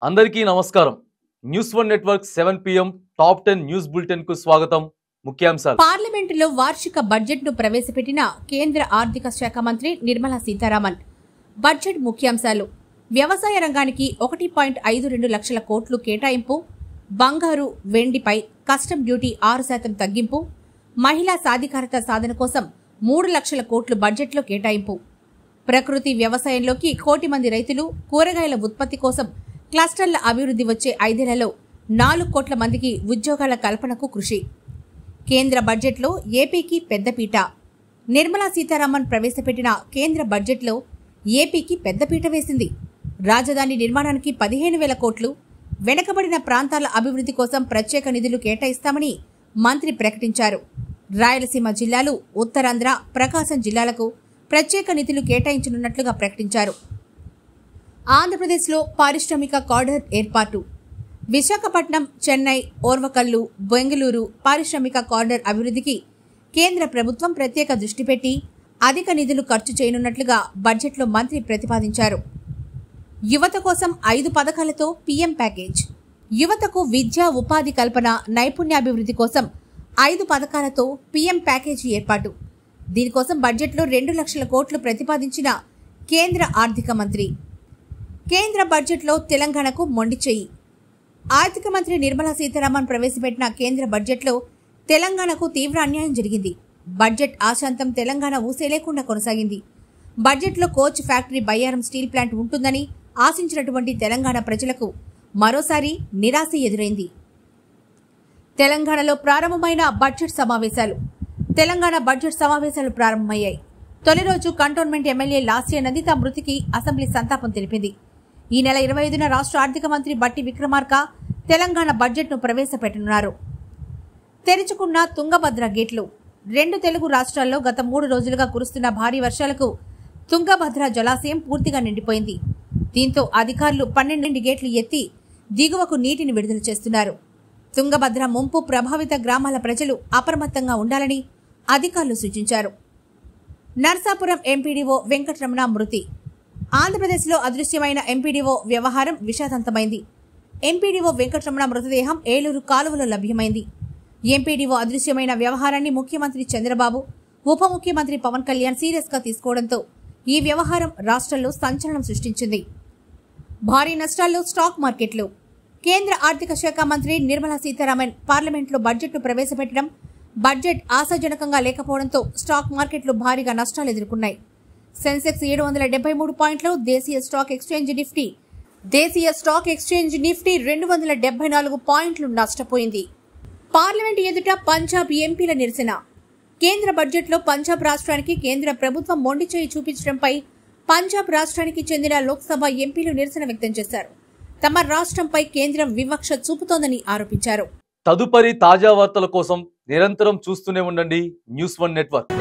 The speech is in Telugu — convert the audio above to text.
అందరికీ నమస్కారం. News 1 network 7 PM top 10 news bulletin కు స్వాగతం. ముఖ్యాంశాలు. పార్లమెంటులో వార్షిక బడ్జెట్ను ప్రవేశపెట్టిన కేంద్ర ఆర్థిక శాఖ మంత్రి నిర్మలా సీతారామన్. బడ్జెట్ ముఖ్యాంశాలు: వ్యవసాయ రంగానికి 1.52 లక్షల కోట్లు కేటాయింపు, బంగారు, వెండిపై కస్టమ్ డ్యూటీ 6% తగ్గింపు, మహిళా సాధికారత సాధన కోసం 3 లక్షల కోట్లు బడ్జెట్లో కేటాయింపు, ప్రకృతి వ్యవసాయంలోకి 1 కోటి మంది రైతులు, కూరగాయల ఉత్పత్తి కోసం క్లస్టర్ల అభివృద్ధి వచ్చే 5 ఏళ్లలో 4 కోట్ల మందికి ఉద్యోగాల కల్పనకు కృషి. కేంద్ర బడ్జెట్లో ఏపీకి పెద్దపీట. నిర్మలా సీతారామన్ ప్రవేశపెట్టిన కేంద్ర బడ్జెట్లో ఏపీకి పెద్దపీట వేసింది. రాజధాని నిర్మాణానికి 15,000 కోట్లు, వెనుకబడిన ప్రాంతాల అభివృద్ధి కోసం ప్రత్యేక నిధులు కేటాయిస్తామని మంత్రి ప్రకటించారు. రాయలసీమ జిల్లాలు, ఉత్తరాంధ్ర, ప్రకాశం జిల్లాలకు ప్రత్యేక నిధులు కేటాయించనున్నట్లుగా ప్రకటించారు. ఆంధ్రప్రదేశ్లో పారిశ్రామిక కారిడార్ ఏర్పాటు. విశాఖపట్నం, చెన్నై, ఓర్వకల్లు, బెంగళూరు పారిశ్రామిక కారిడార్ అభివృద్ధికి కేంద్ర ప్రభుత్వం ప్రత్యేక దృష్టి పెట్టి అధిక నిధులు ఖర్చు చేయనున్నట్లుగా బడ్జెట్లో మంత్రి ప్రతిపాదించారు. యువత కోసం 5 పథకాలతో పీఎం ప్యాకేజ్. యువతకు విద్యా, ఉపాధి కల్పన, నైపుణ్యాభివృద్ధి కోసం 5 పథకాలతో పీఎం ప్యాకేజీ ఏర్పాటు. దీనికోసం బడ్జెట్లో 2 లక్షల కోట్లు ప్రతిపాదించిన కేంద్ర ఆర్థిక మంత్రి. కేంద్ర బడ్జెట్లో తెలంగాణకు మొండి చెయ్యి. ఆర్థిక మంత్రి నిర్మలా సీతారామన్ ప్రవేశపెట్టిన కేంద్ర బడ్జెట్లో తెలంగాణకు తీవ్ర అన్యాయం జరిగింది. బడ్జెట్ ఆశాంతం తెలంగాణ ఊసే లేకుండా కొనసాగింది. బడ్జెట్లో coach factory, Bayyaram steel plant ఉంటుందని ఆశించినటువంటి తెలంగాణ ప్రజలకు మరోసారి నిరాశ ఎదురైంది. తెలంగాణలో ప్రారంభమైన బడ్జెట్ సమావేశాలు. తెలంగాణ బడ్జెట్ సమావేశాలు ప్రారంభమయ్యాయి. తొలి రోజు కంటోన్మెంట్ ఎమ్మెల్యే లాస్య నందిత మృతికి అసెంబ్లీ సంతాపం తెలిపింది. ఈ నెల 25న రాష్ట్ర ఆర్థిక మంత్రి బట్టి విక్రమార్క తెలంగాణ బడ్జెట్ను ప్రవేశపెట్టనున్నారు. తెరుచుకున్న తుంగభద్ర గేట్లు. 2 తెలుగు రాష్ట్రాల్లో గత 3 రోజులుగా కురుస్తున్న భారీ వర్షాలకు తుంగభద్ర జలాశయం పూర్తిగా నిండిపోయింది. దీంతో అధికారులు 12 గేట్లు ఎత్తి దిగువకు నీటిని విడుదల చేస్తున్నారు. తుంగభద్ర ముంపు ప్రభావిత గ్రామాల ప్రజలు అప్రమత్తంగా ఉండాలని అధికారులు సూచించారు. నర్సాపురం ఎంపీడీఓ వెంకటరమణ మృతి. ఆంధ్రప్రదేశ్లో అదృశ్యమైన ఎంపీడీఓ వ్యవహారం విషాదంతమైంది. ఎంపీడీఓ వెంకటరమణ మృతదేహం ఏలూరు కాలువలో లభ్యమైంది. ఎంపీడీఓ అదృశ్యమైన వ్యవహారాన్ని ముఖ్యమంత్రి చంద్రబాబు, ఉప ముఖ్యమంత్రి పవన్ కళ్యాణ్ సీరియస్ గా తీసుకోవడంతో ఈ వ్యవహారం రాష్ట్రంలో సంచలనం సృష్టించింది. భారీ నష్టాల్లో స్టాక్ మార్కెట్లు. కేంద్ర ఆర్థిక శాఖ మంత్రి నిర్మలా సీతారామన్ పార్లమెంట్లో బడ్జెట్ను ప్రవేశపెట్టడం, బడ్జెట్ ఆశాజనకంగా లేకపోవడంతో స్టాక్ మార్కెట్లు భారీగా నష్టాలు ఎదుర్కొన్నాయి. సెన్సెక్స్ 773 పాయింట్లు, దేశీయ స్టాక్ ఎక్స్చేంజ్ నిఫ్టీ 274 పాయింట్లు నష్టపోయింది. పార్లమెంట్ ఎదుట పంజాబ్ ఎంపీల నిరసన. కేంద్ర బడ్జెట్లో పంజాబ్ రాష్ట్రానికి కేంద్ర ప్రభుత్వం మొండి చేయి చూపించడంపై పంజాబ్ రాష్ట్రానికి చెందిన లోక్సభ ఎంపీలు నిరసన వ్యక్తం చేశారు. తమ రాష్ట్రంపై కేంద్రం వివక్ష చూపుతోందని ఆరోపించారు. తదుపరి తాజా వార్తల కోసం నిరంతరం చూస్తూనే ఉండండి న్యూస్ 1 నెట్వర్క్.